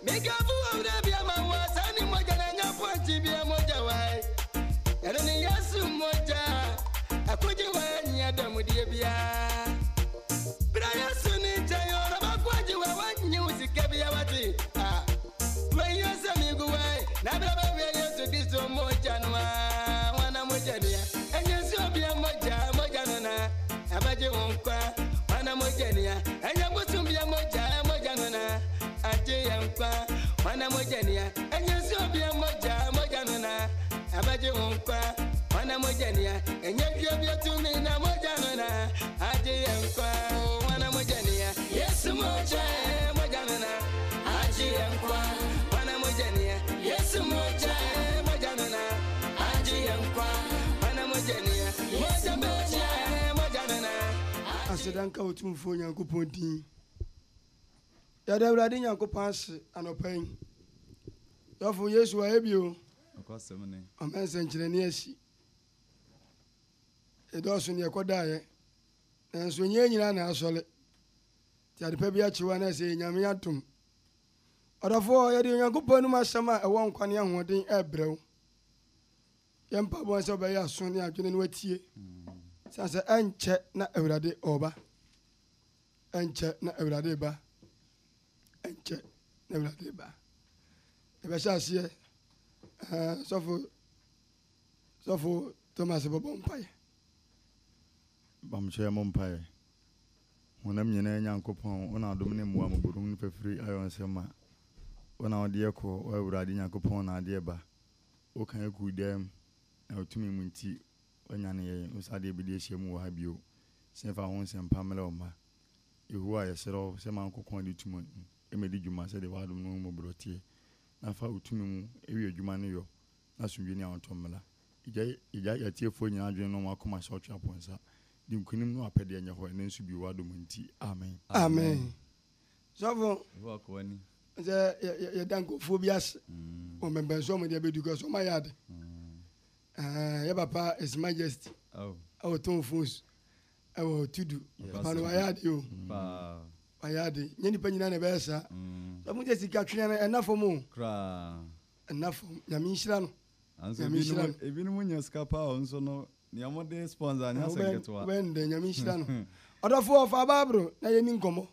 Make up for the Biama was any more than a point to be a moja way. And then yes, moja. I put you when you done with the Bia. But I soon tell you about what you want music. Ah, when you say me go away, never to this moja. Wana moja, and you saw be a moja, moja. Abaje wonkwa wana mojania enya botumbia moja mojana aje yankwa wana mojania enya siobia moja mojana abaje wonkwa wana mojania enya biobia tumi na mojana aje yankwa wana mojania yesu moja mojana aje yankwa wana mojania yesu moja mojana aje yankwa wana mojania moja moja Asedanka otumfo Nyankopon din. Ya da Awurade Nyankopon ase anopan. Yofo Yesu ayebio. Akosem ne. Amense nkyerene asi. Edoso ne ekodaye. Nanso nye nyina na asole. Ti ade pa bia chiwa na se Nyame atom. Odafo ya de Nyankopon num asema ewo nkwane ahoden ebrew. Yempa bo se obeya so ne adwene no atie. Sasa enche na Awurade oba. Enche na Awurade ba. Enche na Awurade ba. Ebe shasie sofo Thomas bobo mpaye. Bamche mo mpaye. Wonam nyina Nyankopon ona adom ne mmoa moborum ne fafiri ayon sema. Ona ode ekọ Awurade Nyankopon na ade ba. O kan eku dem na otumi munti onyane ye usade ebidi ehyiam wo ha bio sefa ho sempa mele oma Yehowa yesero se man kokon de tumu emedi dwuma se de wadom no mobrotie na fa utumi mu ewi adwuma ne yo na sumdwe ni awontomela ija yatiefo nyina adwen no makoma sha otwa ponsa di nkunim no apede enye ho ne nsu bi wadom nti amen amen sofo wo akwani ya danko phobias o membenso mo de bedugo so my yard ya papa is majesty our ton phones our tudu pano ayade yo ayade nyeni panyina na besa so mo just ka twena enough mo kra enough nyame nhira no anso ebinu munya skapa onso no niamode sponsor anya seketwa wende nyame nhira no odofo of ababro na yeni nkomo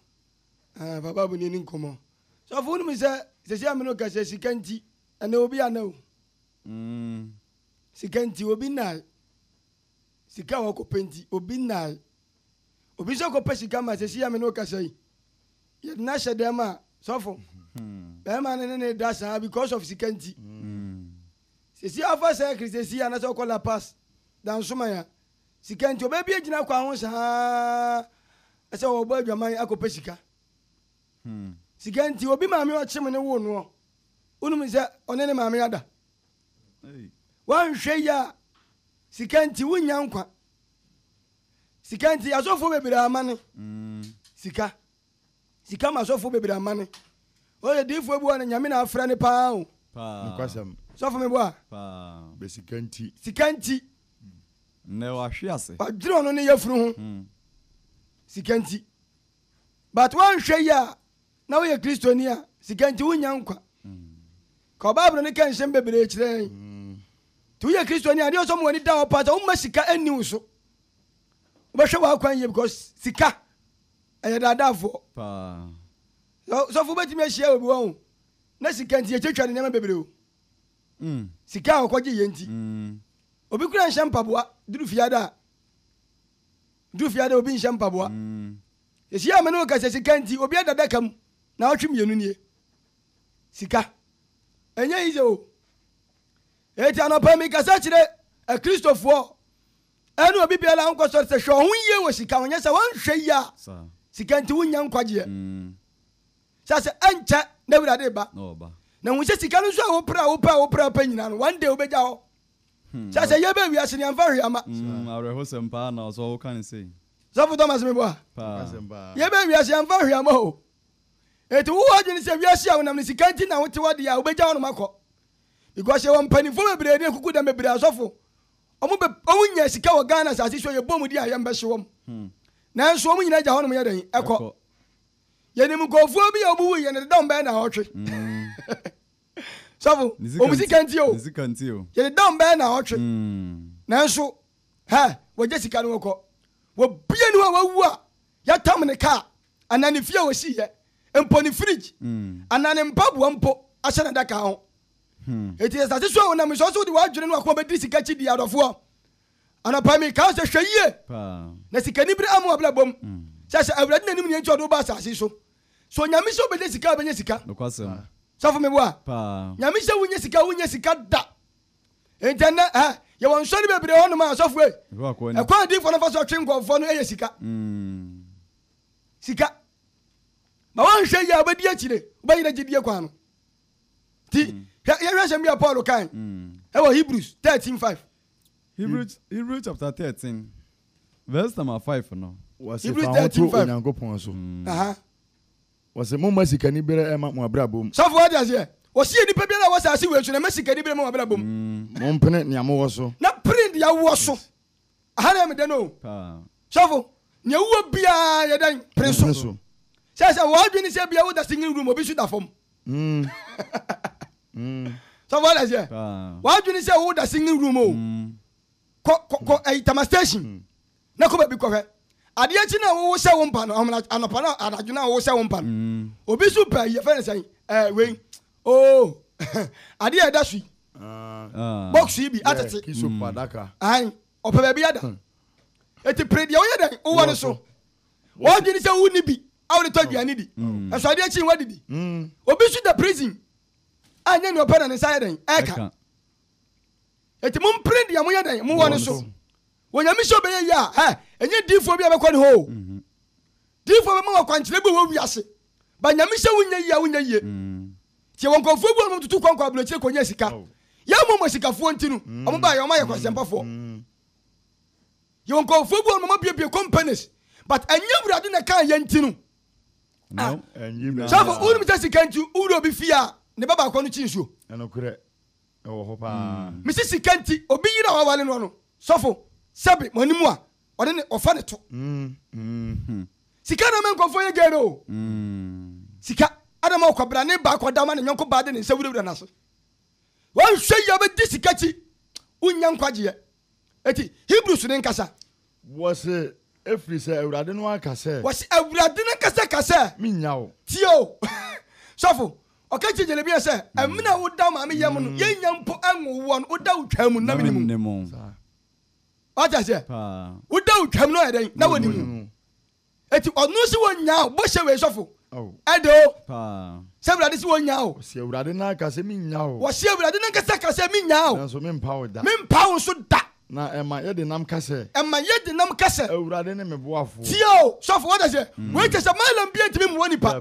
bababo ni yeni nkomo so funu mi se ameno ka se sikanti ana obi ana o sikanti obi na sika wo ko penti obi na obi so ko pesika ma se ameno ka se ye na shedema sofo be ma ne dasa because of sikanti se afa se kristesi ana so ko la pass dan soma ya sikanti obi agina kwa ho sa ase wo bo adwaman akopesika sikanti obi maame o chim ne wo no unum se onene maame ada wan hwe ya sikanti wunya nkwa sikanti asofo bebira amane sika masofo bebira amane o ye difo ebu na nyame na afra ne pa o nkwasam sofo me bo be sikanti ne wa hwiase adro no ne yafuru ho sikanti but wan hwe ya na we kristoni a sikanti wunya nkwa ka babro ne kan shem bebire kire tu ye kristoni a de so mo ni da opata o masika aniu so o be hwe wa kwan ye because sika e da dafo so fu betimi ahia obi won na sikanti ye twetwa ne nyama bebire o sika okoje ye nti obi kura nham paboa duru fiada obi nham paboa ye sia me no ka se sikanti obi adada kam na otwem yenu nie sika enye ize o eti anopa mi kasa kire a Christopher enu obi bia la nko so se hwe ho ye wo sika onye se won hwe ya sikanti wunya nkwaje sase ancha na wurade ba na hu se sika no so a wo pra pa nyina no one day obeja ho sase ye ba wiase ne amfa hwe ama awre ho sempa na so wo kan sei so fu Thomas me bo ye ba wiase amfa hwe ama ho eti wo adwene se wiase a wonam ne sikanti na wote wode ya obeja ho no makọ because ye won panifo bebre ne kuku da bebre asofo omunya sika wo Ghana sa si so ye bomu di ayamba hye wom na nso omu nyina ja ho no ye den ekọ yenim kofo bi obu ye ne dom be na hotwe safo o musikanti o ye dom be na hotwe nanso ha woje sika no ko wo bie ni wa wu a ya tam ne ka anane fie wo si ye empo ni fridge anane mpaboa mpo ahye na daka ho eti esase so na me so so de wa dwene no akoma be di sika chi di adofo anapa mi ka se hweye na sika ni bre amu abla bom sasa awrade nanim ne nti odo ba asase so nyame so be sika be sika nokwasem safo me boa nyame se wunya sika da entana ha ye won so ni bebre ho no ma safo e kwa di fo no fa so twen nkofo no eye sika sika ma wan hwe ya abadi akire ba yina gidie kwa no ti ye hwe bia Paul kan e wo Hebrews 13:5 Hebrews chapter 13 verse number 5 no Hebrews 13:5 Nyankopon so wase mo masika ni bere ema mo abrabom safo wadi ye wo sie ni pe bia na wo sa ase we twa na masika ni bere mo abrabom mo mpene ni amo wo so na print ya wo so aha me de no safo ni wo bia ye dan preso sasa wo adwini se bia wo da singing room obi su da fom safo wadi ye wo adwini se wo da singing room o ko tama station na ko ba bi ko hwe ade achi na wo se wo mpa no anopa na adaju na wo se wo mpa no obi su pa ye fe say we ade e da su box bi atete kiso padaka ai opa ba bi ada eti predi o ye den o woni so wo adwini se wo ni bi awle to aduane di eso ade achi wadidi obi su da prison anya ni opa na ne say den eka eti mum predi ya mo ye den mo woni so wonyame so be ya ha enye difo bia be kwani ho difo be mo kwankyere be wo wiase ba nyame se wonya ye tie won kofo bu mo tutu kwankwa blochire konya sika ya mo sikafo ntinu omo ba ya o ma ye kwasempafo ye won kofo bu mo bie companies but enye wurade na kan ye ntinu no enye safo unu mi sika ntu uro bi fia ne baba kwa no chinsuo enokure e wo ho pa mi sika nti obi yira wa wale no safo sabe manimu a ode ne ofa ne to sika na men kofo ye gero sika adam okobra ne ba koda ma ne nyonko ba de ne nsawurawura na so wan hwe ya be di sika chi unya nkwaje eti Hebrews ne nkasa wose efri se awurade no aka se wose awurade ne kasa minya o tio sofo okachi jele bi se amina wo da ma me yam no ye nyampo anwo wo no wo da utwa mu na minimu Oja se wo da utwam no eden na woni mu eti onu si wonya bo hye we sofo edo se awurade si wonya o se awurade na aka se minya o wo se awurade na kasa minya o na so mempa wo so da na ema ye de nam kase awurade ne meboafo tio sofo oja se we te se malam bi entimi mu woni pa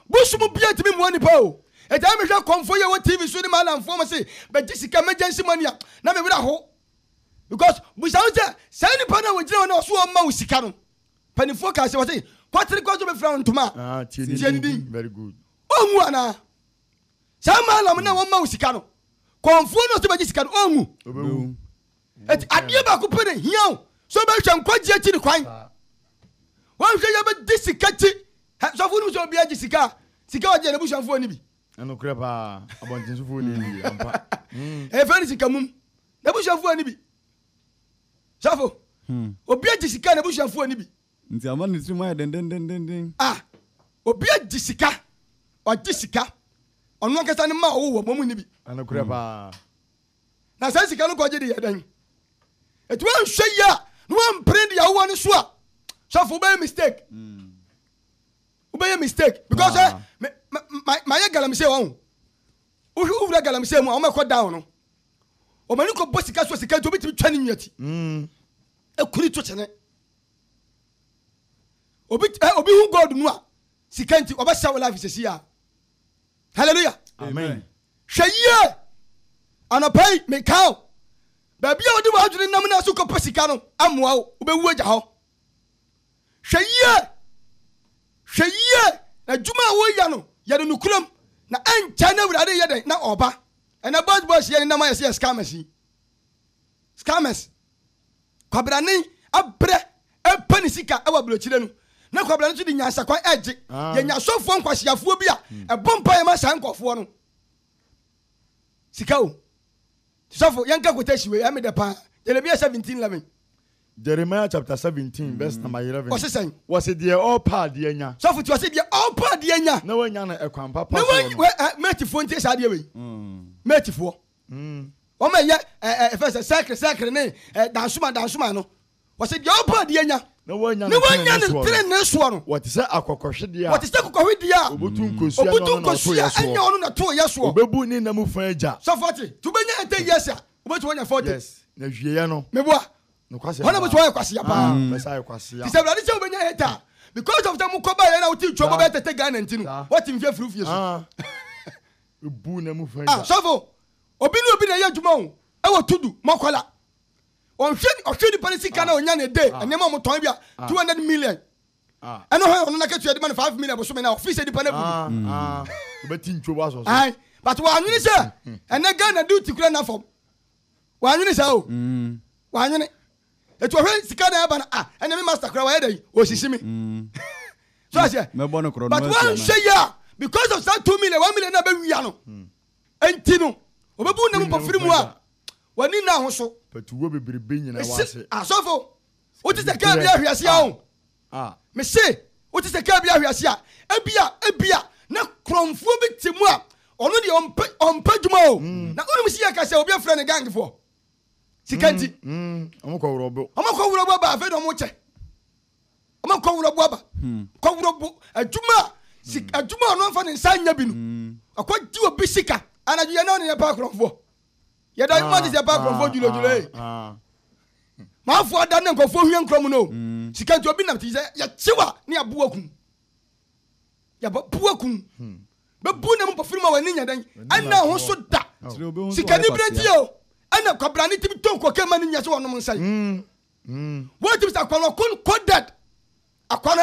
busumu bi entimi mu woni pa o eta me hwa konfo ye wo TV so ni malam fo mo se be jisika emergency money na me wira ho because bu sa say ni pa na wo jira na so ma wo sika no panifo ka se wo say kwatiri kwazo be fra ntoma tieni very good onwu ana sa malam na wo ma wo sika no konfo no so be jisika no onwu et adie ba ko pere hiao so be hwa nkwaji achi ni kwan wo hwa ye be disika chi so fu ni so be jisika sika wa je na bu hwa ni bi enokure pa abontin so fu ni ampa fani sika mum na bu hwa ni bi safo obi jisika na bu hwa ni bi nti ama ni tiri ma den obi jisika o jisika onu nkasa ni ma wo mo mu ni bi enokure pa na sa sika no ko je de yedan etu an hwe ya no an prend ya wo ni so a safo be mistake mistake because my galamse won uvra galamse mu o ma ko down no o mani ko bosika so sika to bitimi twani nwati ekuri to chene obi hu god nu a sika nti oba sha life sesi ya hallelujah amen hweye anapai me kaw ba bia odi wa adwene nam na so ko posika no amoa o obewu agya ho hweye na juma wo ya no ya no nukuram na ancha na wurade ye den na oba na boss ye na ma ye scammers kwabrani abre epanisika ewa blochire no na kwabla no di nyansa kwa eje ye nyasofo nkwasiafo bi a ebompa ye ma san nkofo no sika o sofo yanka kwotahyiwe ya me de pa Jeremiah 17:11 Jeremiah chapter 17 verse number 11 what's saying was it the all part the nya sofo ti wase the all part the nya na wanya na ekwan papa na metifo ntie sa de we metifo o ma ye first secret ne dansuma no wase the all part the nya na wanya ne tren ne so no what is akokohwede a what is akokohwede a obutu nkosua enya ono na to ye so obebu ni na mu fa agya sofo ti to benya ente yes a obetu wanya 40 yes na hwiye no meboa no kwase hona betu wanya kwase ya pa mesa kwase ya ti se brade che obenya heta because of them ko ba ye na uti twa ba tete Ghana ntinu what him fie fie so ebu na mu fa agya sofo obi na ye adwuma o e wo tudu mokola ohwe di policy kana onya ne day enema mo ton bia 200 million eno ho ono na ketu de man 5 million boso me na office di pana bu obeti ntwo ba so ai but wa anwini se ene Ghana duty kura na fom wa anwini se o wa anwini etu ohwe sika na eba na ene me master kura wa ye dey osisi mi so ase me bono kro no but one say ya because of that 2 million 1 million na be wia no enti no obebu na mo pofiri mu a wani na ho so patuwo bebrebe nyina wase asofo oti se ka bia hwiase a me se oti se ka bia hwiase a ebia na kromfo bi timu a ono de ompa dwuma o na onu si ya ka se obi afra ne gang fo sikanti omko wrobo ba afa do mo che omko wrobo aba ko wrobo adwuma adwuma no fa ne nsanya bi no akwaji obi sika anaju ye na ne pa kromfo ye da ma se pa kromfo julo ma fo ada ne nkofo hwie nkrom no sikanti obi nam ti se ya chiwa ne abuakum ya buakum be bu na mo pofiri ma wani nya dan ana ho so da sikani brenti o ana kwabra ne tibi tonko ke ma ne nya so wonom nsai what is akwano kun coded akwa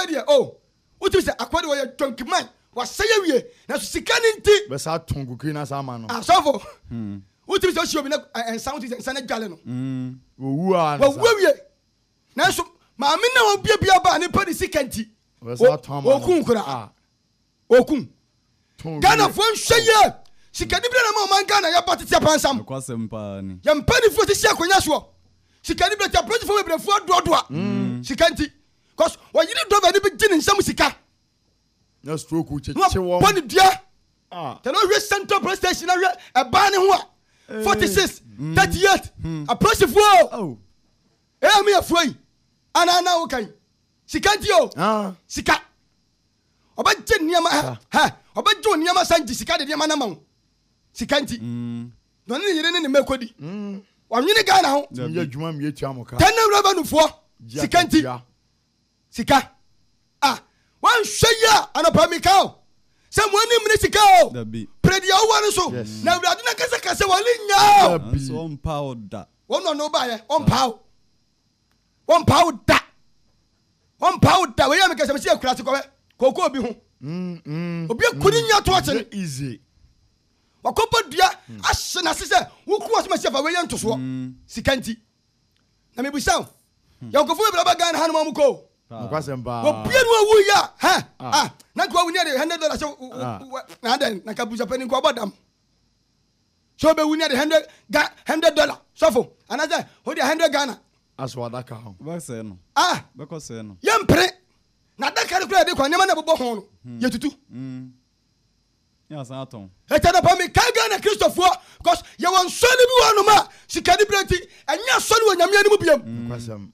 we oh what is akwa de we tonki man wa saye wie na so sikani nti be sa tongu kina sa ma no asofo what is so bi na sound is sana dwale no owu a wa wie na so ma me na obia ba ne pa de sikanti okun kura okun Ghana fo nhweye sikani bi na ma man Ghana ya batete pansam kwasem pa ni ya mpani fo ti sia konya so sikani bi ta project fo bebre fo dodoa sikanti cause wa yiri do ba ni bi gini nsam sika na stroke cheche wo poni dia tano hwe central police station na hwe e ba ne ho a 46 38 approach fo me afoi ana wo kan sikanti o sika oba je niama oba jo niama sanji sika de niama na ma sikanti no ne yire ne mekodi wanwene Ghana ho ye adwuma me etua moka tanam raba no fo sikanti sika wan hweya anapa mikao se mo ani mne sika o predia wo ware so na wrade na kasa wale nya so on powder wono no ba ye on powder we ya me kasa me se akura se koko obi ho obi akuni nya to ache easy wakopa dua ahye na se wo kuwa so ma sefa we ye ntoso sikanti na me busaw ya nkofo be ba Ghana hanu mamuko kwasem ba obi anu awu ya na kwa wuni de $100 na den na kabuja pani kwa bodam so be wuni de $100 sofo anaza ho de 100 Ghana aswa daka ho ba se no be ko se no yempre na daka de kura de kwa nyama na bobo ho no yetutu ya sa aton etana pa mi kaga na Christopher because ye won so ni bi wonu ma sikadi brenti anya so ni wonyame ani mu biam kwasem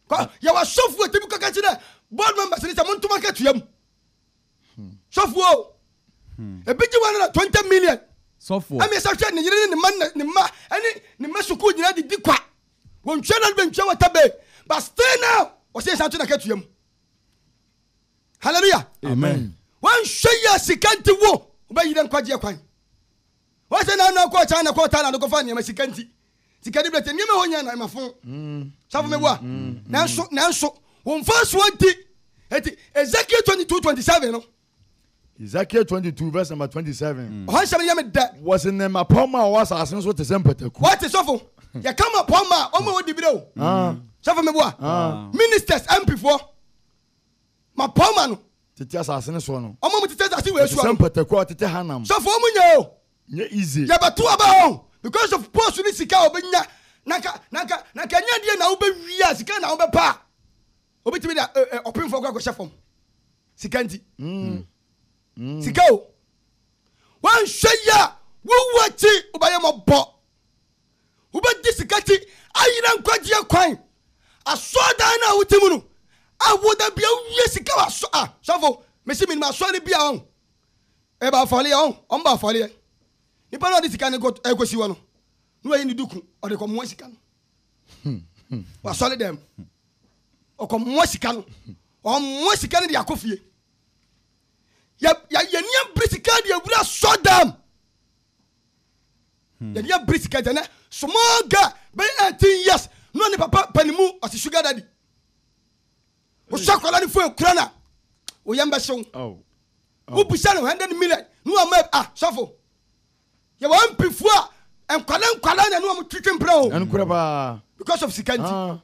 ko ye wa sofu etibu kaka chine board members ni se montuma ka tuam sofu o ebiji wana 20 million sofu ami sa hwe ni yire ni ma ani ni masuku nyina di kwa won hwe na be hwe wata be but stay now o se sa tuna ka tuam hallelujah amen wan hwe sikanti wo ba yire nkwaje kwan wa se na kwa cha na kwa ta na ko fa ni ma sikanti sikadi brete ni me honya na mafo safu me bua nanso won fa so eti Ezekiel 22:27 no Ezekiel 22 verse number 27 ho nsem yam da was in mapoma was asen so te sempetaku what is sofo ya kama poma o ma wodi bire o Suffer me boy. Ministers, MP for my palman. Titi assassin so no. Omo titi assassin we so. Semper te ko titi hanam. Suffer omo nya. Nye easy. Ya batu aba because of post ni sika obenya. Naka nya die na wo be wia sika na wo be pa. Obetimi da open for go chef form. Sika nti. Sika o. Wan hweya wo wati obaye mo bo. Wo be di sika ti ayira nkwaje kwan. Asoda na wutimu no. Awoda bia wie sika wa so sofo mesi minima so ne bia on. E ba fole on ba fole. Ni pa no di sika ne go ekosi wo no. No yi ni duku o de ko mo sika no. Wa sole dem. O ko mo sika no. O mo sika ne di akofie. Ya niam brisika di awura so dem. Ya niam brisika de na small guy be 18 years no ni papa panimu o sugar daddy. O sakola ni fo kurana. O yamba so. O bisa no 100 million. No am sofo. Ya wa mpifu a enkwala na no am twetwe mpra o. Enkura ba. Because of sikanti.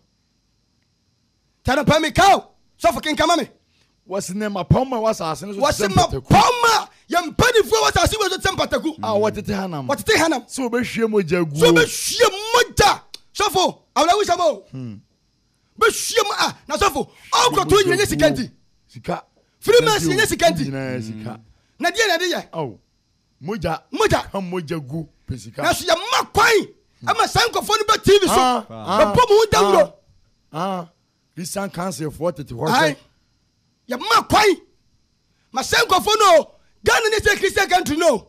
Tana pa me cow. Sofo ken kama me. What's name a poma was asking so. What's my poma? Yam padi fo was asking so tempataku. What it hanam. What it hanam. So be hwe moja gu. So be hwe moja. Sofo, awla wi samo. Be hwe ma na sofo. All to nyanye sikanti. Sika. Freeman nyanye sikanti. Na sika. Na die ye. Moja kam moja gu pesika. Na so ya makwan. Ama sankofo no be TV so. Be pom hu dawro. Lisan cancer for 40. Ya makwan. Ma sankofo no. Ghana ni say Christian country no.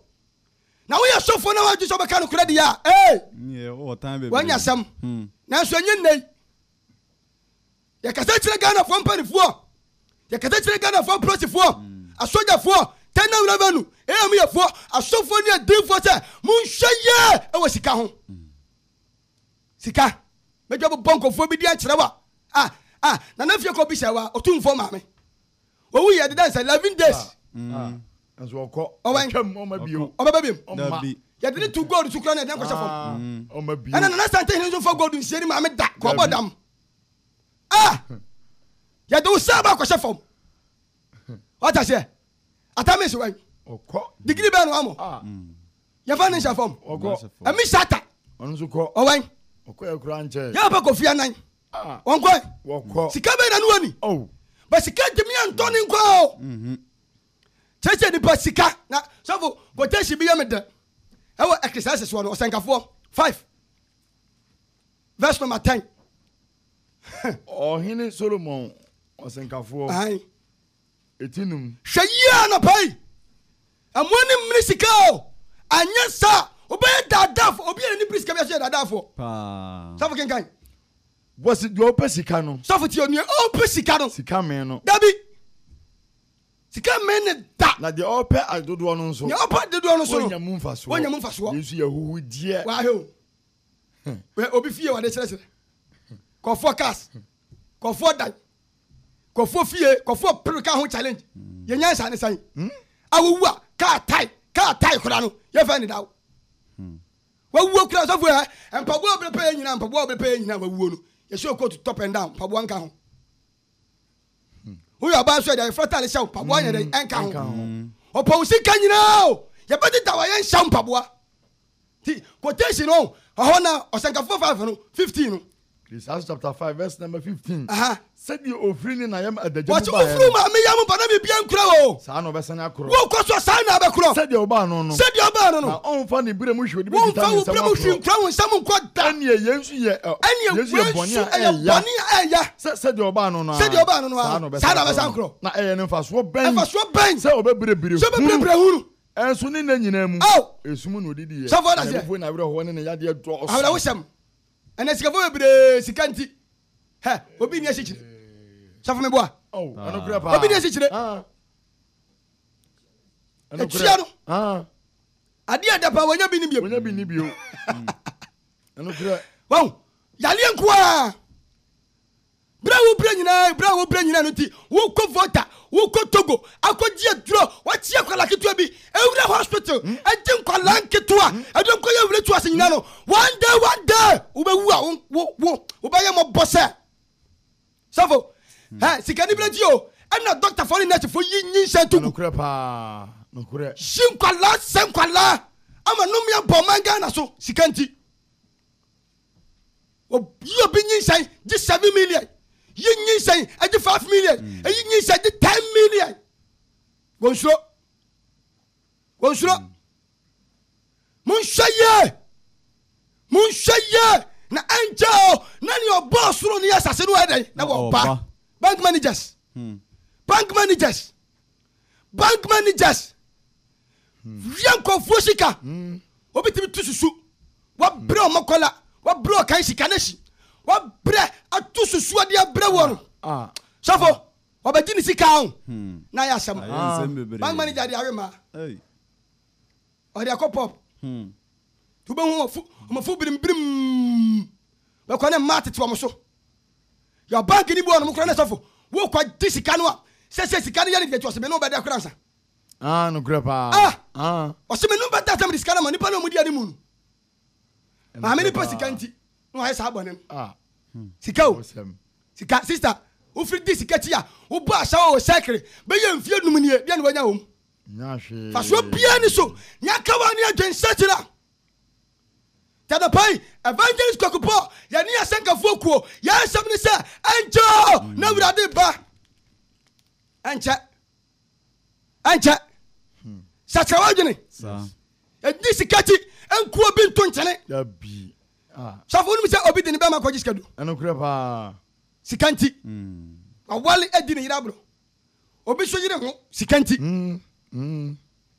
Na we are so for na wa ju so be kan kura dia. Yeah, all time baby. Wanya sam. Na so nyi nei. Ya kasa kire Ghana for mpanifo. Ya kasa kire Ghana for prosifo. Asoja fo. Tena urabanu. Me ya fo. Asofo ni adinfo se. Mun hweye e wo sika ho. Sika. Mejo bo bonko fo bi dia kire wa. Na na fie ko bi sha wa otumfo ma me. Wo wi ya de dance 11 days. As well call. Come on, my bio. Obabi. Ya de 2 gold to crown and kwasha fom. On my bio. And na sante hin for gold in sheri ma me da ko bodam. Ya do saba kwasha fom. What I say? Atame so wai. Oko. Degree be no amo. Ya fa nisha fom. Oko. Ami sata. On so ko. O wai. Oko e kura nche. Ya ba kofi anan. On ko. Woko. Sika be na no ani. Oh. Ba sika temi antoni nko. Cheche ni pa sika na sofo quotation bi yameda. Ewo Ecclesiastes 1 Osankafo 5 verse number 10. Hini Solomon Osankafo. Etinum. Hweye na pai. Amoni mnisika o. Anya sa obey dadafo obi ni prisika bi so dadafo. Sofo kenkan. Was it your pesika no? Sofo ti oni o pesika no. Sika me no. Dabi. Sika men da. Na the ope adodo no so. Ya opa dodo no so. Wonya mumfa so. Wonya mumfa so. Yesu ya huhu die. Wa he. We obi fie wa de kire. Ko forecast. Ko for dan. Ko for fie, ko for prika ho challenge. Ye nyansa ne san. Awu a ka tai kura no. Ye fa ni dawo. Wa wu kura so fu ha. Empabo obre pe nyina, empabo obre pe nyina wa wu no. Ye show go to top and down. Empabo anka ho. Who are about the frontal show, Pabua and Enka. Oppose Kanyina. You better die and shout Pabua. Quotation on Hona or Sanka 15. This Acts chapter 5, verse number 15. Said you offering and I am at the What's your room? I may be crow. Son of a Sanacro. What cost your son of a crow? Said your barn. Said your barn. Oh, funny Bremush would be promotion crow and someone quite done ye. Said your barn. Said your barn. Son of a Sancro. Not a fast what bang. What bang? So be and soon in the name. Oh, a soon would it. So far as when I wrote one in the idea draw. I wish him. And let's go over the Sikanti. Ha, obi ni asichire. Safo me boa. Oh, ano kura pa. Obi ni asichire. Ano kura. Ade adapa wonya bi ni bio. Wonya bi ni bio. Ano kura. Wow. Yale nkoa. Bra wo bra nyina no ti. Wo ko vota, wo ko Togo, akoji aduro, wa tie kwala ketua bi. Ewura hospital, ade nkwala nketua. Ade nkoya ewura tu ase nyina no. One day, wo be wu a wo ba ye mo bose. Safo. Sikani Brazil. And a doctor for the net for yin sent to Nukrepa. Nukre. Shinkwala, Sankwala. I'm a numia bomangana so Sikanti. Oh, you have been inside just 7 million. You say at the 5 million. And you say the 10 million. Go slow. Go slow. Monshaye. Na angel. None your boss run yes as a no bank managers. Bank managers. Yanko Fosika. Obiti tususu. What bro Mokola. What bro Kaisi Kaneshi. What bre a tususu dia brewon. Safo. Obetini sika. Na ya sam. Bank manager dia rema. Or dia pop. To be fu brim. We kwane mate to amoso. Your bank ni bo no kwane safo. Wo kwa disika no. Se sika no ya ni to se me no be da kransa. No grepa. O se me no be da tam disika no nipa no mu dia ni mu. Ma me ni pa sika nti. No ha sa abonem. Sika o. Sika sister. Wo free disika ti a. Wo ba sha o secret. Be ye mfie num nie. Bia no wanya wo. Nya hwe. Fa so bia ni so. Nya ka wa ni adwen setira. Tada pai evangelist kokupo ya ni asenka fuokuo ya nsam ni se anjo na wurade ba anche sachawadwene edi sikati enkuo bi nto nkyene da bi safo ni se obi de ni ba ma kwaji sikadu enokure pa sikanti awale edi ni yirabro obi so yire ho sikanti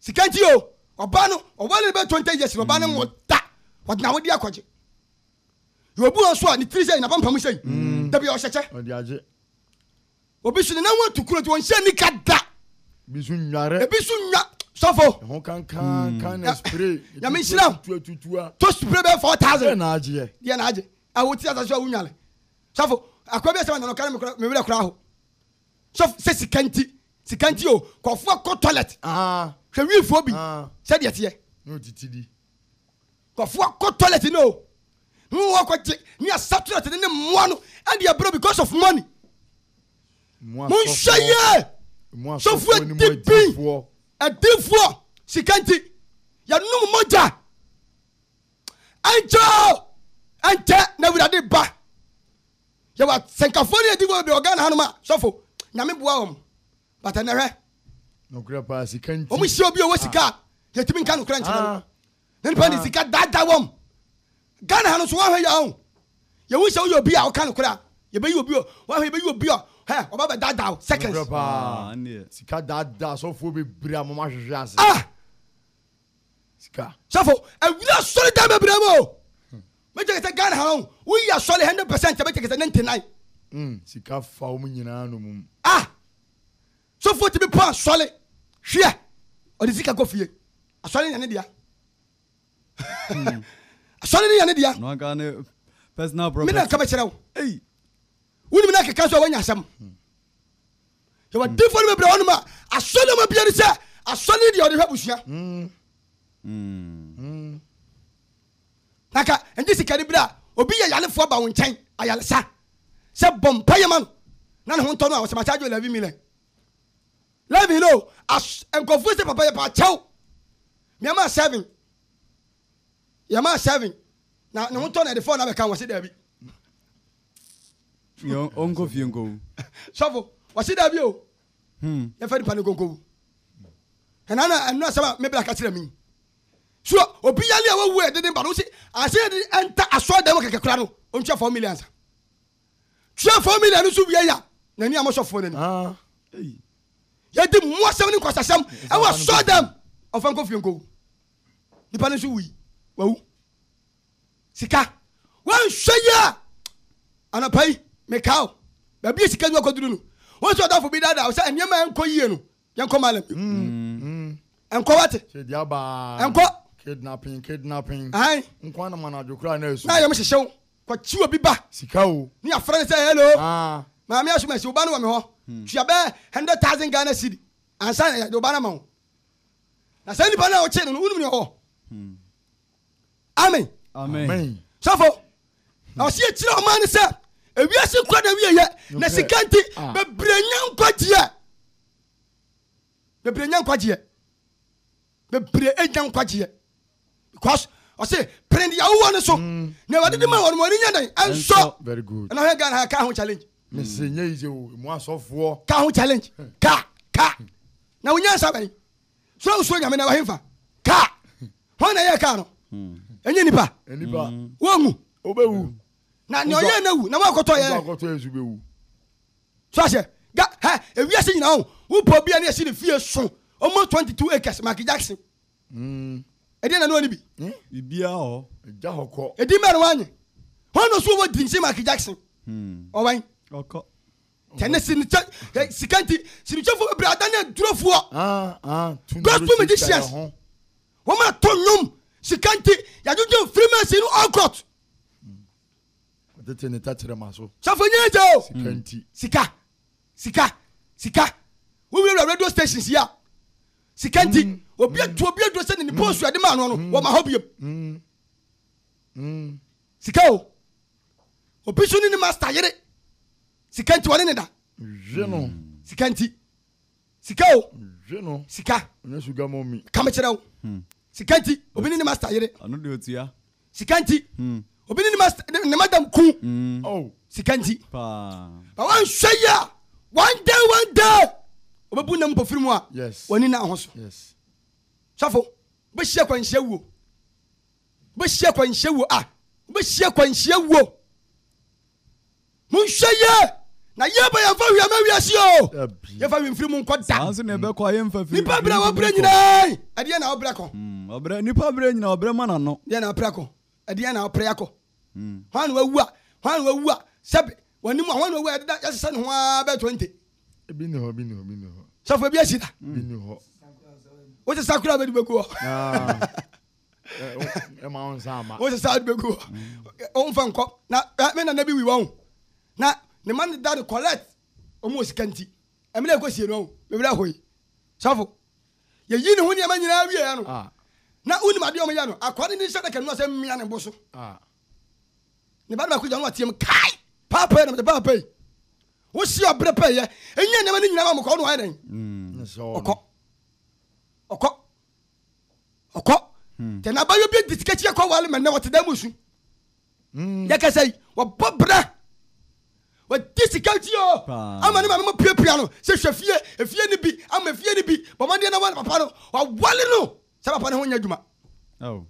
sikanti o oba no owale be 20 years oba no mo ta what now dia kwaje you obu on so ni 3 say na pampam say da bi o hyeche odi age obi so na won tukuro ti won hye ni kada bisu nware bisu nwa sofo ho kan spray ya me shira tutua to spray be 4000 na age dia na age a wo ti asa so awunwale sofo akwa bi se na no kan me wele kura ho sof se sikanti o kofo ko toilet hwe wifo bi se de tie no titidi kofo ko toilet no who ko ni a saturate ni mo no and they bro because of money mon shaye so fu dipi a diffo sikanti ya num moja ante na wurade ba ya wa senkafoni edigo be organa hanuma sofo nyame boa om batanere no grapa sikanti o mu shi obi o wasika ya timi nka no kra nchana then pani sika dada wom Gana hanu so wa ya o ye wu se wo obi a o kan kura ye be obi o wa ye be obi o he o ba be dada seconds sika dada so fo be bria mo ma hwehwe ase sika safo e wi so da be bria mo me je ke Gana hanu we ya so 100% be ke 99 sika fa o nyina no mum so fo ti be pa sole hwe o di sika go fie asole nyane dia asole ni yane dia no gane personal property me na ka be kire wo woni me na ka so wanya asam so wa different me bra wonu ma asole ma bia ni se asole dia o de hwa busua naka endi sikari bra obi ya yale fo ba wo nchen ayale sa se bompa ye man na ne ho nto no a wo se ma charge 11 million let me know as enkofu se papa ye pa chau me ma 7 yama 7 na ne hoto na de phone na be kan wose da bi yo onko fie nko sofo wose da bi o ya fa di pa ne konko na anu asama me bla ka kire mi so obi yale a wawu e de ba no se ase enta aso da mo keke kura no ontwa 4 million sa twa 4 million so bi ya na ni amosofo na ni ya di mo asem ni kwasasam e wa so dem ofan ko fie nko di pa ne so wi wawu sika wan hwaya anapai mekao ba bi sika du akoduru no won so dafo bi dada o say anyama enko yie no yenko malam enko wate se dia ba enko kidnapping ai enko na manaju kura na esu na yem hyehyew kwa chiwo bi ba sika o ni afra say hello ma me asuma si oba no me ho tua be 100,000 Ghana cedi ansa ya do ba na ma ho na say ni ba na o che no unum ni ho amen amen safo na o sie tire o man se ewiase kwa na wiye na sikanti bebrenya nkwagie bebre enya nkwagie because I say prend ya wo ne so na wade de ma won mo ni nyadan enso very good na he gan ha ka ho challenge me se nya ije o mu asofo ka ho challenge ka na wonya sabai so nyame na wa hemfa ka ho na ye ka no enye nipa wo hu obewu na ne oye na wu na makoto ye ezubewu so ase ga ha ewiase nyina ho wo po bia na esi ne fie so almost 22 acres Michael Jackson edi na no ni bi bibia ho ja hokọ edi mer wanye hono so wo din se Michael Jackson o wan okọ Tennessee sikanti sinichefo brada na durofo gospel musicians wo ma tonum sikanti ya jojo freemason no all court tete ne tachere maso safo nyejo sikanti sika we will radio stations here sikanti obi do se ni post ade ma no wo ma hobiem sika o obi so ni master yere sikanti wale ne da jeno sikanti sika o jeno sika onye suga momi kama kire o sikanti obi ni master yere anu de otua sikanti obi ni master ne madam ku oh sikanti pa ba wan hweya one day obebu na mpo firimu a yes woni na ahoso yes safo be hye kwanhye wuo be hye kwanhye wuo be hye kwanhye wuo mun hweye na yeba ya fa wiama wiase o ye fa wi firimu nko da anso ne be kwa ye mfa firi nipa bra wo bra nyina ade na wo bra ko obra nipa bra nyina obra mana no ye na bra ko ade na wo bra ko hwan wawu a sabe wani mu hwan wawu ade ya sesa ne ho a be 20 ebi ne ho safo bi asida bi ne ho wo se sakura be du ko e ma on sama wo se sa du ko on fa nko na me na bi wi won na ne man that collect almost kanti emle ko sie no me bra hoyi safo ye yi ne ho ne ma nyina wie ya no na uni ma de o me ya no akwade ni sha da kan no se mmia ne boso ne ba ko ja no atiem kai papa na me papa wo si obre pa ye enye ne ma ni nyina ma mo ko no ha den oko te na ba yo bi ditikechi ko wale me ne wote da musu ya ka sai wo bobra wo disikati o ama ne ma me piapia no se hwefie efie ni bi ama fie ni bi bo mande na wale papa no wa wale no se papa ne ho nya djuma oh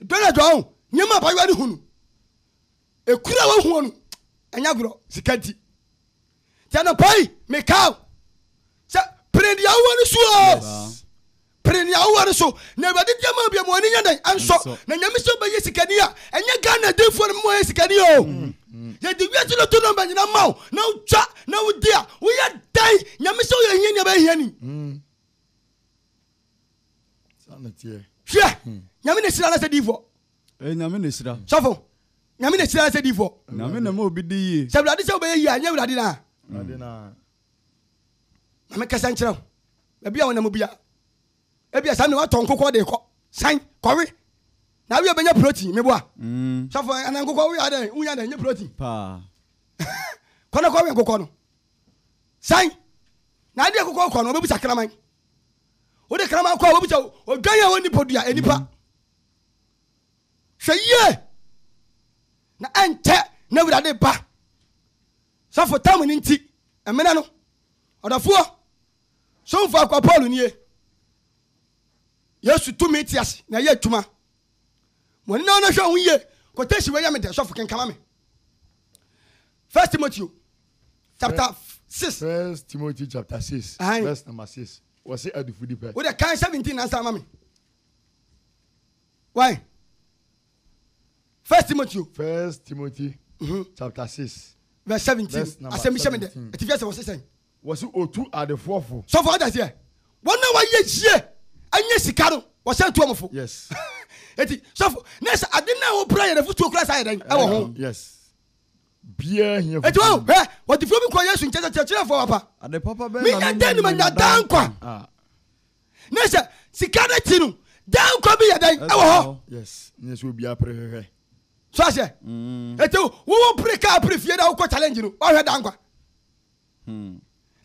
dole do nyema ba yo ni hunu ekura wo hu no anya gro sikati tiana pai me kaw sa prendi awani so prendi awani so na bade jama bia mo ani nyadan anso na nyame so ba yesikani a enya Ghana dey for mo yesikani o ye di wiati no to no ba nyina maw na utwa na udia wo ya dai nyame so ye hia ni ba hia ni sana tie hwe nyame ne sira na se difo nyame ne sira sofo nyame ne sira na se difo nyame na mo obi di yi se blade se obe yi a nya blade na na me kasa nkyerɛ bia wona mo bia ebia sa me wa ton kokɔ de kɔ san kɔwe na wi obenya protein me boa safo anan kokɔ wi ada unya na nya protein pa kono kɔ wi kokɔ no san na ade kokɔ kɔ no obebu sakraman o de kraman kɔ obebu cha o dwan woni podua enipa hweye na ente na wi ade ba safo tamu ni nti emena no odafuo so fa kwa Paul nie Yesu tumi tias na ye tuma woni na ona hwe ho ye quotation we ya me de so fuken kama me 1 Timothy chapter 6 1 Timothy chapter 6 verse number 6 was it adu fudi pe we the kan 17 answer mama me why 1 Timothy chapter 6 verse 17 asemi me de etifiase was saying was it otu adefofo so for others here wona wa ye hie anya sika no wo se ntuomfo yes eti so for nesa ade na wo prayer na futu okura sai den e wo ho yes bia hia eti wo what if you be call Yesu nkyekyekyere for papa ade papa be me na den ma na dan kwa nesa sika na ti no dan kwa bi ya den e wo ho yes nyeso bia prehehwe So I say, eto wo break up prefie na wo challenge no. O hwe dankwa.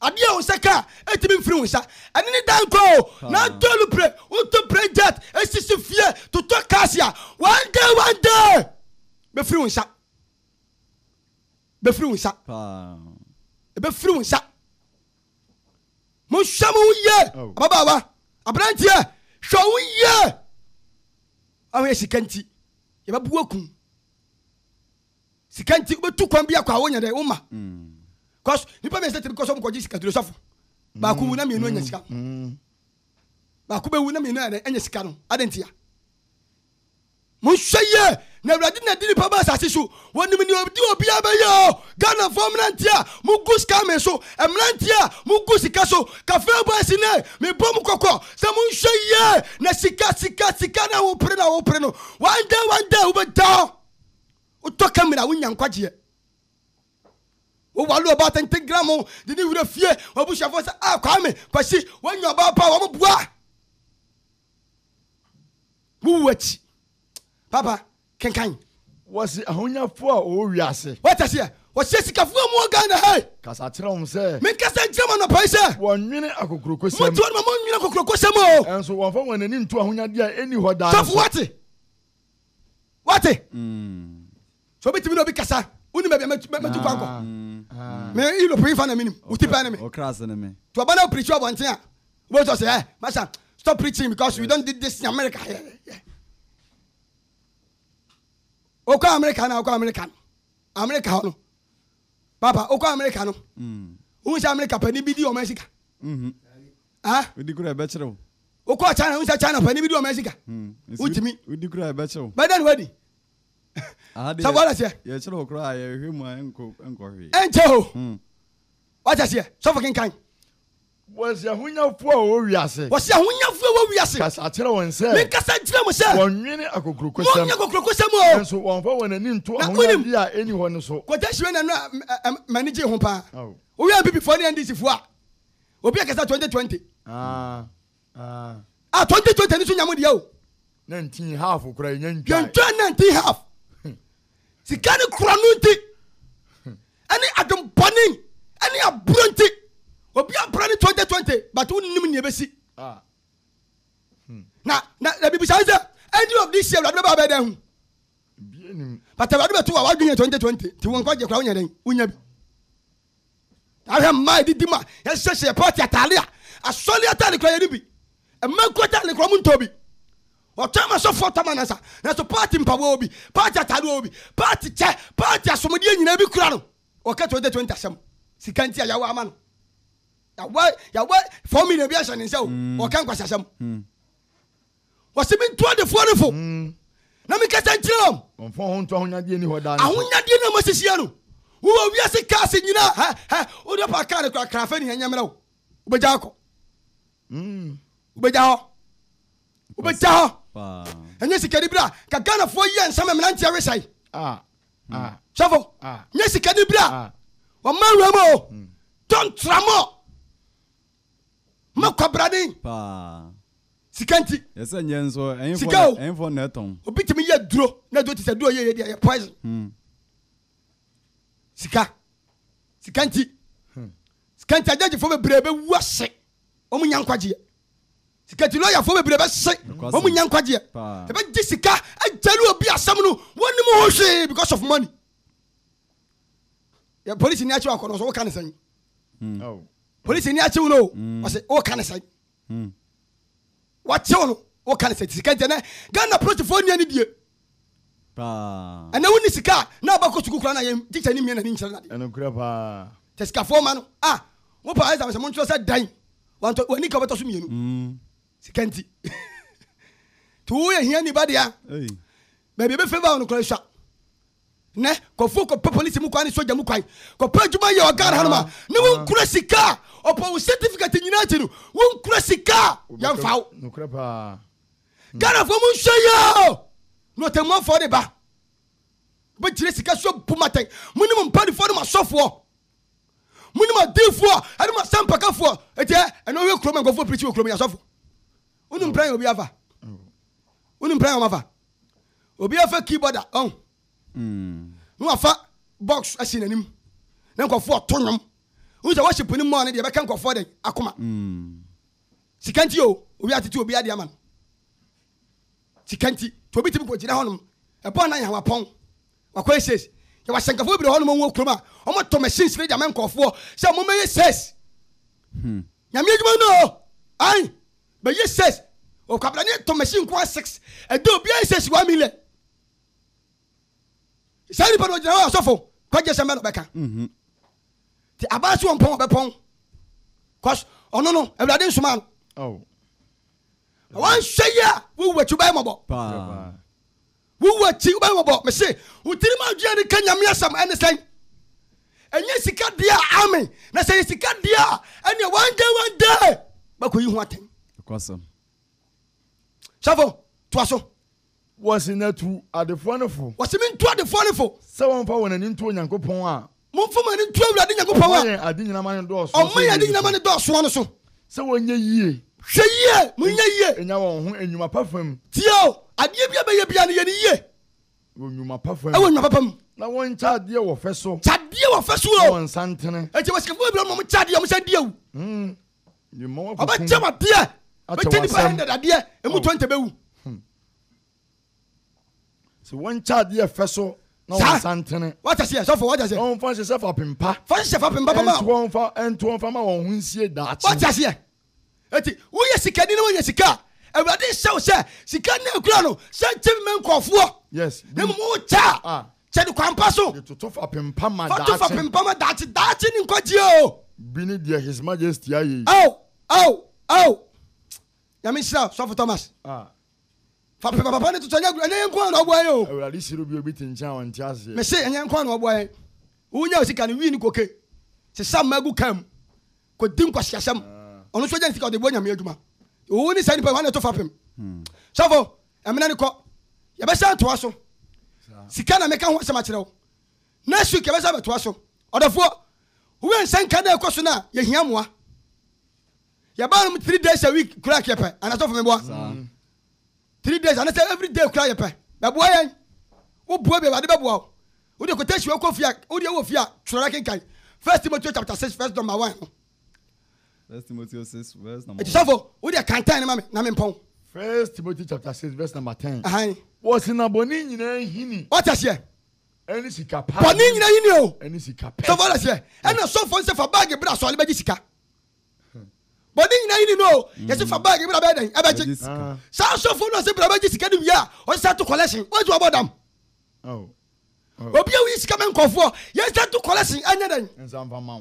Adia on saka etimi mfiri wonsa. Ene ni danko na tolu pre, wo to project esisi fie to kasia. One day. Be free wonsa. Be free wonsa. Be free wonsa. Mo shamu ye. Baba abrantie, show ye. Awe sikanti. Ye ba buakum. Sikanti be tu kwambia kwa wonya de uma. Cause nipa me say because of ko jisikaduro sofo. Ba ku na me no anya sika. Ba ku be wu na me no anya sika no. Adentia. Mo hweye na awrade na di nipa ba asase so. Wonim ni obi abayo. Ghana for mrantia, mo gu sika me so. Mrantia, mo gu sika so. Cafe boys ne, me bom kokko. Se mo hweye na sika na wo pre no. One day wo be down. O to kamera wo nyankwaje. O walu about 10 grams de ni wura fie. Wo bu shafo se kwame kwasi wo nyo ba pa wo mo bua. Wo wachi. Papa, kenkan. Was ahonyafo a o wiase. What is here? What says sikafo mo Ghana hey? Kasa kire wo se. Me kasa jama no pai se. Wonwene akokrokosem. Mo tuwa mo nwene akokrokosem o. Enso wonfa wonani ntu ahonyade a eni ho da. So what? So betimi no bi kasa. Uni me tu kwanko. Me ilo pray for na minim. Uti pa na me. O class na me. To abana preach about ntia. We just say, "Master, stop preaching because we don't did this in America." Yeah. Oko America na oko American. America no. Papa, oko America no. Unsa America pani bi di o Mexico. We di kura be kire wo. Oko China, unsa China pani bi di o Mexico. Utimi. We di kura be kire wo. But then wedi. So what I say? Ye kire wo kura ye hwemu enko hwe. Encho. What I say? So fucking kind. Was ahonyafo a o wiase. Was ahonyafo wo wiase. Kasa kire won se. Me kasa kire mo se. Wonwene akokrokosem. Wonwene akokrokosem o. Enso wonfa wonani ntu ahonyade a eni ho ne so. Ko jashwe na no manage ho pa. O wi am before the NDC fo a. Obi akasa 2020. 2020 ni so nyamo dia o. 19 half kura nyantwa. Nyantwa 19 half. Sikani kura no nti. Ani adompani, ani abronti. Obi abrani 2020 but unim ne besi. Na bibi say end of this year we ba den hu. But we do to our 2020 ti won kwaje kwa unya den unya bi. I am my didima. Yes say party atalia. Asoli atali kwa yedi bi. E man kwata le kwa muntobi. O tama so for tama na sa. Na so party mpawo obi, party atali obi, party che, party asomodi nyina bi kura no. O ka 2020 asem. Sikanti ayawa ama no. Ya wa 4 million bi asha nse o kan kwasa asem. Wasi bi to de fo na mi kasa ntirom. Onfo ho nto ahonyade eni ho da. Ahonyade na masisia no. Wo wi ase kase nyina o de pa kan kwa krafa ni hanyamra wo. Ubeja ko. Ubeja ho. Enye sikadi bra ka Ghana fo ye nsama mnantia wesai. Safo. Nye sikadi bra. Wa manwa mo. Don't tramo. Makwabrade. Sikanti. Yes enyenso enfo neton. Obitimi ye duro na do ti se duro ye ye poison. Sikanti ajaji fo bebrebe wase. Omu nyankwaje. Sikanti lawyer fo bebrebe se. Omu nyankwaje. E be di sika ajalu obi asam no woni mo ho hwe because of money. Ya police ni achi akono so wo kan san. Police ni achi no. O se wo kan san. What you what can I say? Sikanti na Ghana project for ni die. Ana woni sika na ba ko suku kura na ye teacher ni me na ni nchira na de. Eno kura pa. Tesika for man. Wo pa aiza se mo ntro se dan. Wanto wani ka beto so mienu. Sikanti. Tu ye hia ni ba dia. Baby be favor on kura sha. Ne ko fu ko police mu kwa ni soja mu kwa. Ko pa djuma ye o Ghana hanuma. Ne won kura sika. Opo certificate nyina ti no. Won kura sika. Ya mfaw. No kura pa. Ghana for mu hyeyo. No temo for de ba. Ba jire sika so bumaten. Muni mo mpadi for ma sofo. Muni ma defo, ani ma sampaka fo. Ete eno we kroma go for preach we kroma ya sofo. Unu mpran obi afa. Unu mpran o mafa. Obi afa keyboard on. no afa box asi nanim na nkofo tonwom wo say worship ni mo na de be kan nkofo de akoma sikanti o obi atete obi ade ama no sikanti to obi timi ko jira honom e bon na yawa pon wakwa says ya wasankafo bi de honom wo kroma o mo to machines re de ama nkofo say mo me says nyame adwuma no ai be says o kapla ni to machine ko 6 e do obi says 1 million sari pa do jira wa sofo kwaje sembe no beka ti abasu on pon be pon cause ono no ewrade nsuma oh wan hweya wo wachu bai mobo wo wachu bai mobo me say utiri ma dua ni kanyame asam ene san enye sika dia amen na say sika dia ene one day bakoyi hu aten kwasam safo toaso was in that two at the wonderful was mean to the wonderful someone for when into Yankopon a mo foma ni to awrade Yankopon a adin nyama do so o mo ya din nyama ni do so no so so wonye yie hweye mo nya yie enya won ho enwuma pafam tio ade bia be ye bia ne ye ni yie onwuma pafam e wonwuma papam na won cha de wo feso chade wo feso o won santene e je wasikafo bia mo chade mo chade awu ni mo wa oba chama de be tini pa hende ade e mu 20 bewu so won cha de feso na won santene what I say so for what I say won fa se fa pimpa fa se fa pimpa ma won fa ma won hunsie da chi what I say eti wo ye sika ni wo ye sika awrade hyew se sika na akura no se tim men kofo yes dem mo cha che de kwampa so to fa pimpa ma da chi fa pimpa ma da chi ni nkoji o bini dia his majesty ayi oh yami sha so for Thomas fa papa ni to nya enye nko na obo ayo awrade siru bi obi tinchan won ti ase me se enye nko na obo ayo wo nya sika ni wi ni koke se sam magu kam ko din kwasiasam ono so jan sika de bo nyame adwuma wo ni sani pa wan to fapem safo amena ni ko ye be sha to aso sika na meka ho asema kire wo na su ke be sha be to aso odafo wo ensan ka na ekoso na ye hia moa ye ba no 3 days a week kura ke pe ana so for me boa 3 days ana say every day kura ye pe be boa yen wo boa be ade be boa wo de ko tashi wo kofia wo de wo fia twora kenkan 1 Timothy chapter 6 verse number 1 First Timothy 6 verse number 1. It's so we dey kantan na me na me pon. 1 Timothy chapter 6 verse number 10. What's in aboni nyina hini. What is here? Any sika pa. Boni nyina hini o. Any sika pa. So what is here? And so for say for bag bra so le be sika. Boni nyina hini no. Yes for bag bra be den. E be ji. So for no say bra be sika dem ya. O start to collection. What you about them? Oh. Obi a wi sika men kofo. Yes start to collection anya den. Ensam fa ma.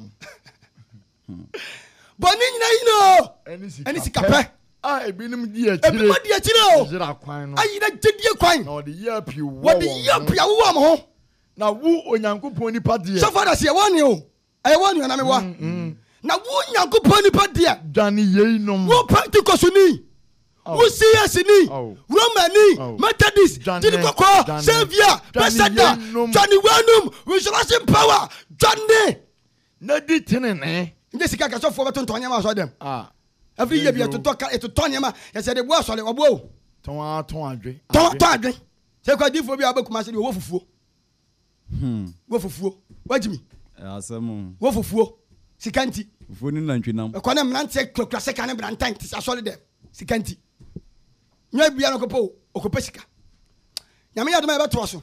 Boni nyina hini o. Any sika pa. Ebinim di akire. Ebinim di akire o. Jira kwan no. Ayi na jedie kwan. Na odi ye pi wo. What the ye pi wo am ho. Na wu onyankopon nipa de. So far as ye won you. I won you na me wa. Na wu onyankopon nipa de. Dani ye nom. Wo Pentecost ni. Wo CS ni. Roman ni. Methodist. Didikoko. Savior. Pesada. Johnny Wanum. Resurrection power. Johnny. Na di tenene. Nje sika ka so for beton tonya ma so dem. Every year be to talk to tonya ma. You say the boy so le obo. Ton adwe. Ton adwe. Say kwa difo bi abekuma se wo fufuo. Wo fufuo. Wajimi. Asem. Wo fufuo. Sikanti. Fufuo ni nantwinam. E kwa na mnante klokra se kan brantan ti asole dem. Sikanti. Nya bia no kopo okopa sika. Nyame yadoma e beto so.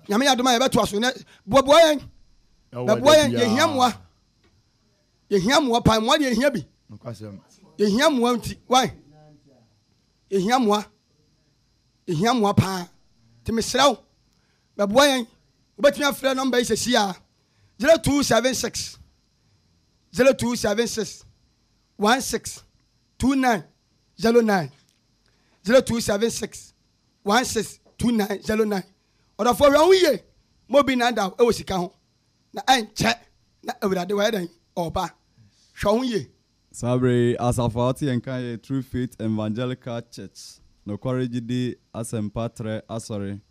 Nyame yadoma e beto so. Bobo yen. Bobo yen ye hiamoa. Ye hiamoa pa mo de hia bi. Nokwasem. Ye hiamoa nti. Why? Ye hiamoa. Ye hiamoa pa. Ti mesraw. Bobo yen. Obetumi afre number is sia 0276 0276 162909 0276 162909 Oda for we ye mobi na da e wo sika ho na enche na awurade wa dan oba hwo ye Sabre asafati enkan True Faith Evangelical Church no courage di asempatre asori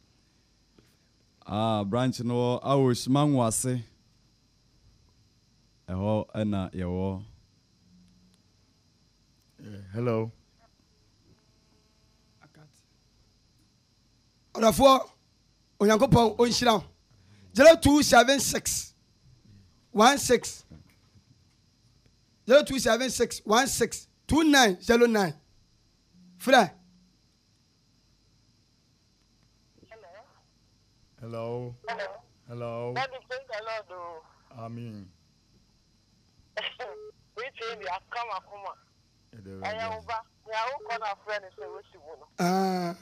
branch no awosh manwase eho ena yewo. Hello. Oda for onyankopɔn onhyira 0276 16 0276 16 2909 Fred. Hello. Hello. That depends a lot, though. Amen. We change the Akama. I am over. We are all called our friend and say, what's the one? That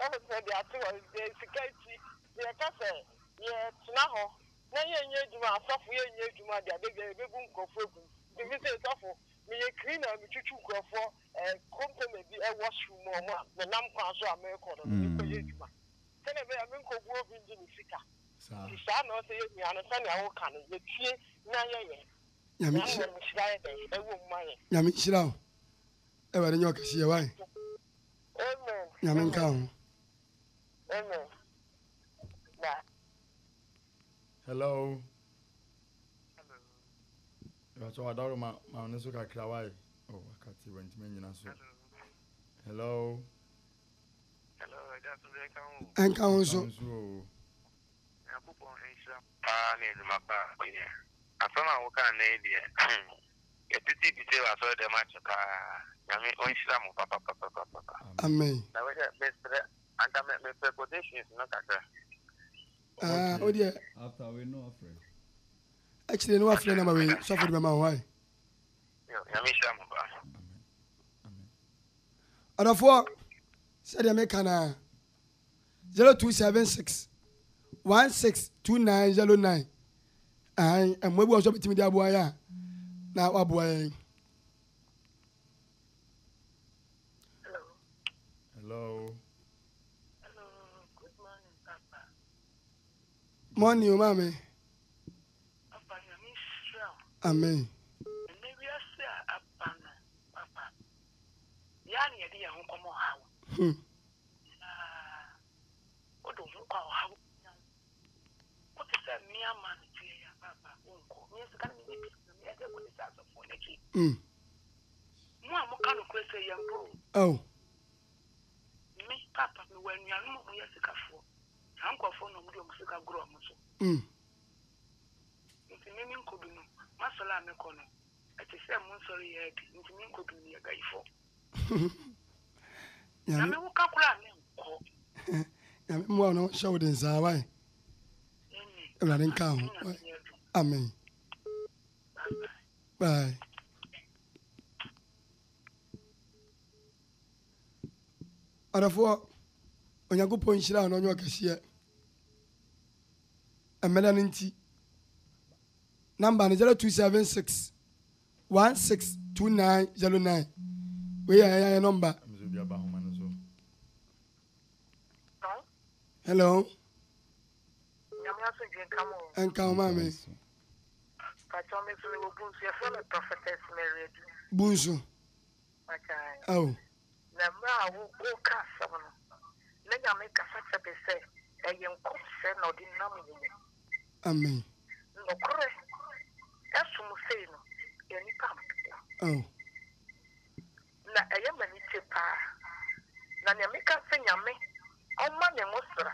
was the article. The security, the cafe, yeah, Tunaho. Now you're doing a software in your Juma, the big boom go for the visit awful. Me a cleaner, me to go for a company, a washroom or the Nam Council American. Tell me, I'm going to go in the Sika. You shall not say, you understand your can. You see, Nyame shira. E ware nyo kase why? Amen. Nyame nka ho. Amen. Hello. So I don't know my nesuka krawai. Oh, I can't see when to mean so. Hello. Hello, that's Enka ho so. Need my back. I found out what kind of idea. Get the TV tell us all the match. I mean, on Islam, Papa. Amen. Now, best and I make my quotation is not that. Oh dear. After we know afraid. Actually, no afraid number we suffered by my wife. Other four said the Mekana 0276 162909. And we was up to me, boy. Now, our boy. Hello. Hello. Good morning, Papa. Morning, mommy. Papa, you miss Amen. maybe I say, Papa. Yani, I didn't come out. What do you call how? What is that mere man? Papa, yes, can be Mamma can't question young bro. Oh. Me, Papa, when you are not years ago, Uncle for no music grow. It's a name could be no. Masala Mecono. At the same sorry, into me could be a guy for. Yammy, who can't cry. More no show than Zawai. Running count. Amen. Bye. Therefore, when you go point shira on your cashier, a melanity number 0276 162909. We are a number. Hello. And come, mammy. Bunsu. Oh. Never will go cast someone. Let you make a such a say, a young concern or denominator. Amen. No correct. As you say, no, any pump. Oh. Na a young man, it's a par. Nanamika sing a me. Oh, money, Musra.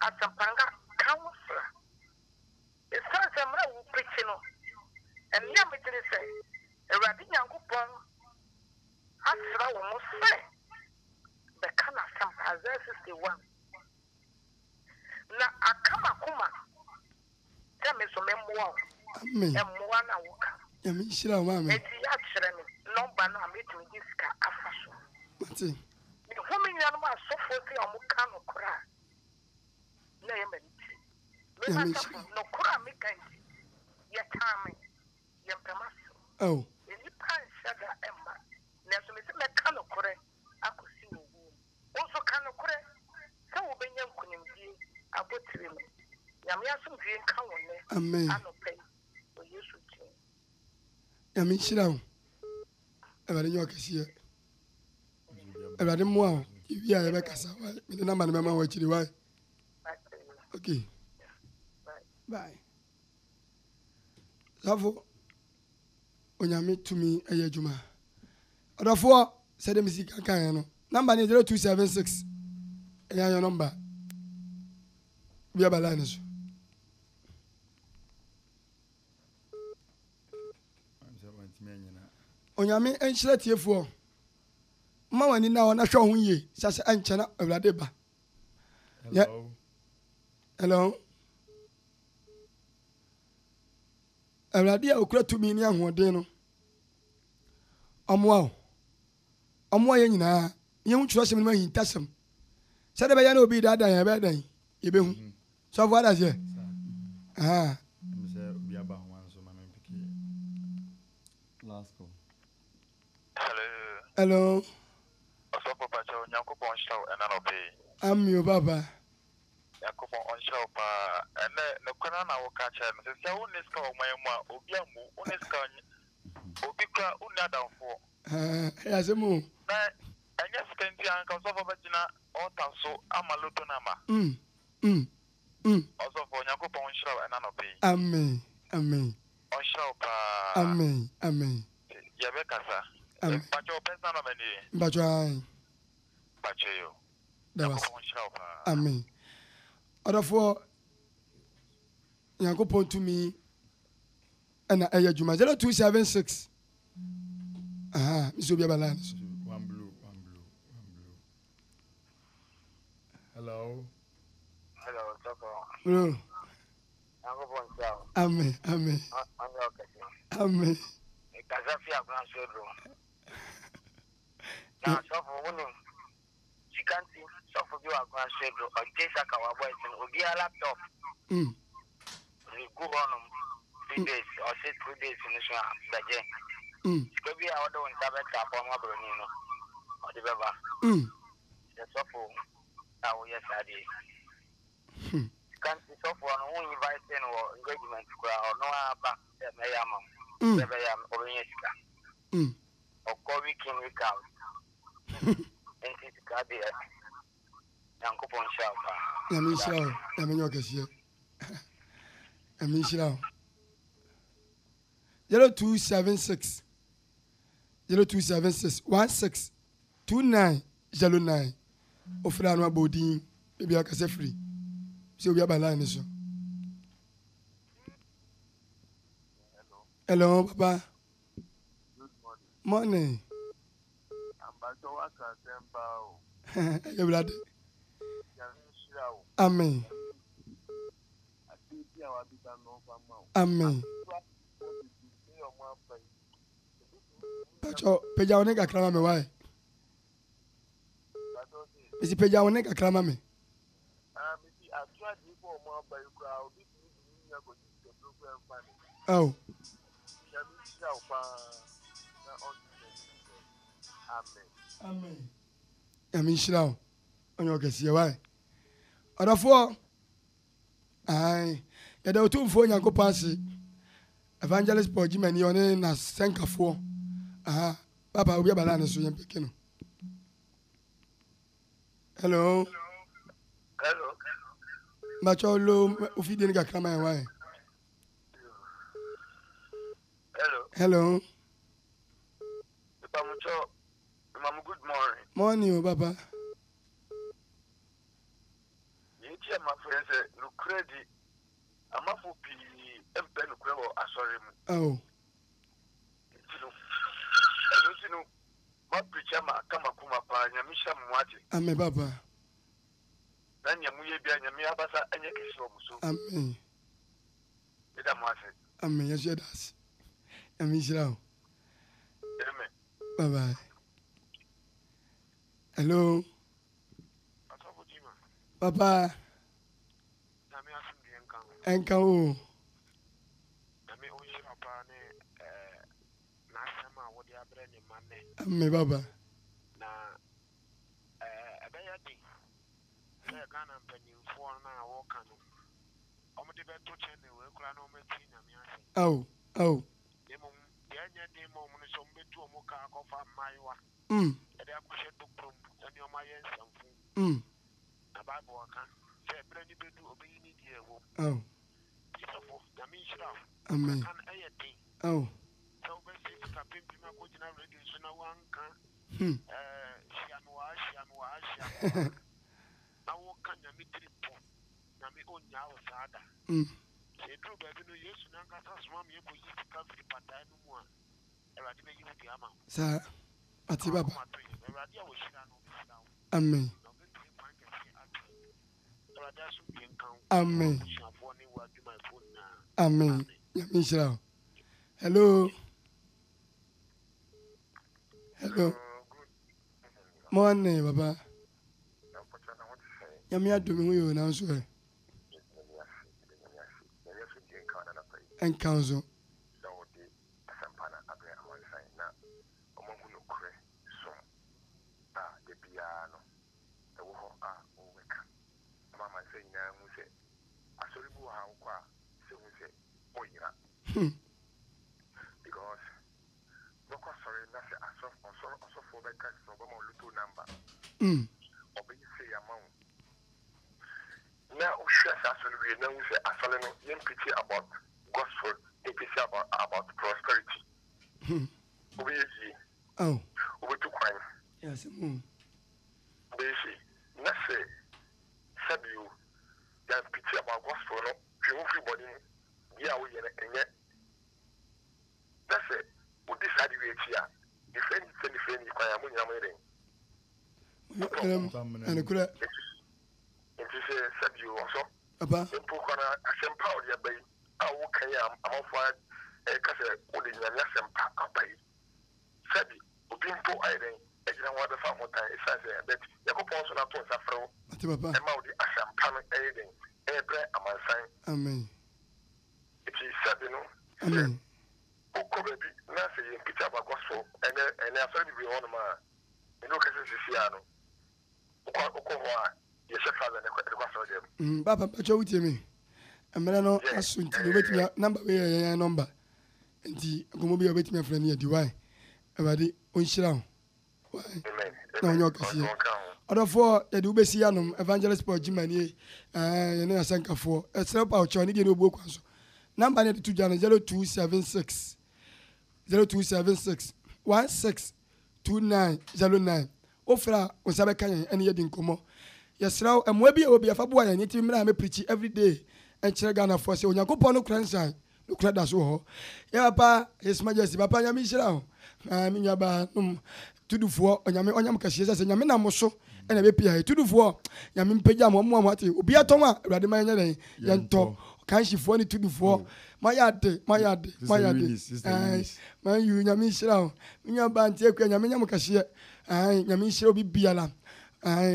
At a panga, counselor. It's such a man who preaching. And never did say, a rabbit young coupon. Asra will say the kind of some as 61. Now, I come a kuma. Tell me some more. Amen. And one I walk. I mean, she don't want me. It's actually no banner meeting this car after. What's it? The woman animal so for the Amukano cry. Name it. No cry, make your time. Your Tamaso. Oh. Any pan sugar, Emma. Never miss a mechanical correct. I could see you. Also, can correct. So, when you couldn't be, I put him. Yamiasum being common. Amen. I don't pay for you should. I mean, she don't. I didn't know I could see it. I didn't know if you are a Becassa. The number of my watch you. Okay. Bye. Savo. When you meet to me, a year Juma. Other four said the music. Number 0276 Yeah, your number. We have a line. Onyame enhyira tiefo. Ma wani na ona hwe ho ye. Sase enche na awurade ba. Hello. Hello. Awurade a okura tumi ni ahoden no. Omo ye nyina. Ye hu tworo sem no mahintasem. Sade be ya na obi dada ya be dan. Ye be hu. So for that here. Ah. Last call. Hello. Osomafo pacho Nyankopon show enanope. I'm your baba. Nyankopon show pa ene ne kwana na wo ka che me se uniska o mayemu a obi amu uniska obi kwa unadamfo. Yazemu. Na enye skenti anka Osomafo bagina otaso amaloto na ma. Osomafo Nyankopon show enanope. Amen. Amen. On show pa. Amen. Amen. Yabe kasa. Pacho pesa na meni. Bacho ai. Pacho yo. That was. Nyankopon show pa. Amen. Other for Yankopon to me and a Juma 0276. This will be a balance. One blue. Hello. Blue. Nyankopon show. Amen. Amen. Kazafia kwa shodro. Na sofu wunu. Chikanti sofu biwa kwa shodro. Ojesa kawa boys obi a laptop. We go on 3 days or 2 days in the daje. Skobi a odo ntabe tapo ma broni no. Odi beba. The sofu awo yesadi. Chikanti sofu no invite no engagement kwa no aba meyama. Or Kobe King Wickout. And it's got the Yankopon Shalpa. Yamisha. 0276 162909 Ofrano Bodin, maybe I can say free. So we have a line. Hello, Papa. Good morning. Morning. I'm back to work at Tempo. Your blood. Amen. Amen. Pacho, peja one kakra me why? Isi peja one kakra me. I tried before more by crowd. Oh. Amen. Amen. Shira. Onyo kesi why? Odafo. Ai, ya da otumfo Nyankopon ase. Evangelist Paul Jimani one na senkafo. Papa obi abala na so yem pekino. Hello. Macho lo ofidi ni kakra man why? Hello. Mama, good morning. Morning, Baba. You my friends, no credit. I'm a fuppy and pen crowd. Sorry. Oh. You know, my preacher, come a kuma pa, Yamisha Mwati. Amen, Baba. Then Yamuya be Yamiabasa and Yakiso. Amen. Amen. Yes, it does. Amen. Bye bye. Hello. Papa. Enka. Amen, Baba. Oh. Amen. Oh. na wo ka nyame tiri po nyame onya wo saada se dru baby no yesu na nkasa soma me ko yi sika firi patai no mu a Awurade be yi wo di ama sa ati baba Awurade a wo shira no amen amen amen nyame shira hello hello morning baba nyame adome ho yo na so en council because no sorry na say aso for the cash no go luto number obi say amount now stress actually now we say asole no yen pity about gospel they pity about prosperity obi yi obi to crime yes they say na say sabiu yen pity about gospel no everybody yeah we enye that's it. What this had we here? Defend kwaya mu nyam ere. And kura. It is a sabio also. Aba. Empo kona asempa odi abai. A wo kan ya amafo ka se odi nyame asempa abai. Sabi obi mpo ayren. Ejina wa da fa motan isa se bet yakopon so na to safro. Ati baba. E ma odi asempa no ayren. Ebre amansan. Amen. It is sabi no. Amen. Baby, Nancy, in picture about gospel, and I saw you on my Ciano. Yes, father, and Papa, but you with me. And Melano, as soon to wait me number number. And the Gomobi wait me a friend near Dubai. Everybody, Unshira. Why? No, your cassia. Other four, the Dubesianum, Evangelist for Jimmy, and then I sank for a slap out Johnny no book. Number 2 0276 0276 162909. Ofra Osabeka and Yedin Como. Yes, now, and maybe it will be a faboy and it will preach every day. And Chiragana for so when you go upon no cranshine, look at that so. Yeah, pa, His Majesty, Papa Yamishra. I mean, Yaba, to do for Onyam Cashias and Yamina Mosso and a BPI to do for Yamin Pejam or Mwati, Ubiatoma, Radimania, Yanto. Can she phone it to do for my yard, my you Yamishra, Yaban take Yamina Cassia, Yamishra be Biala,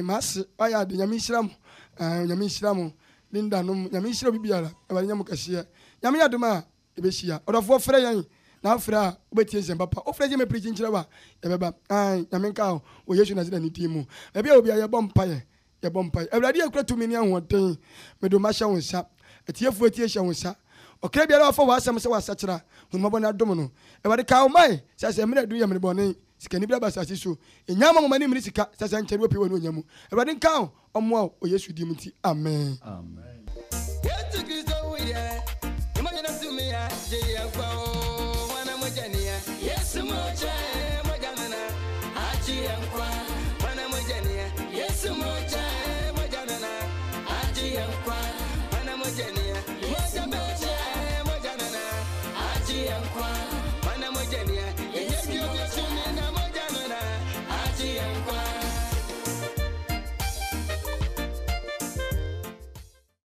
Mass, my yard, Yamishram, Yamishram, Linda, Yamishra be Biala, Yam Cassia, Yamiaduma, Ebesia, or of 4 Freyan. Now, Fra, obedience and Papa, oh, Freddie may preach in Java, Ebaba, Yamenka, or Yesu as any team. Maybe I'll be a bumpire, a bumpire. A radio credit to me one thing, Medomasha was sap, a tear for a tear shall sap. O Crabia for was some Satra, when Mabona Domino. About the cow, my, says a minute do you bonnet, Scanibra Sassisu, in Yama Mani Misika, says I'm Cherupi when Yamu. A wedding cow, or more, or Yesu Diminity. Amen. Amen. Yes, moja, mojana, aji yankwa, mana mojania. Yes, moja, mojana, aji yankwa, mana mojania. Moja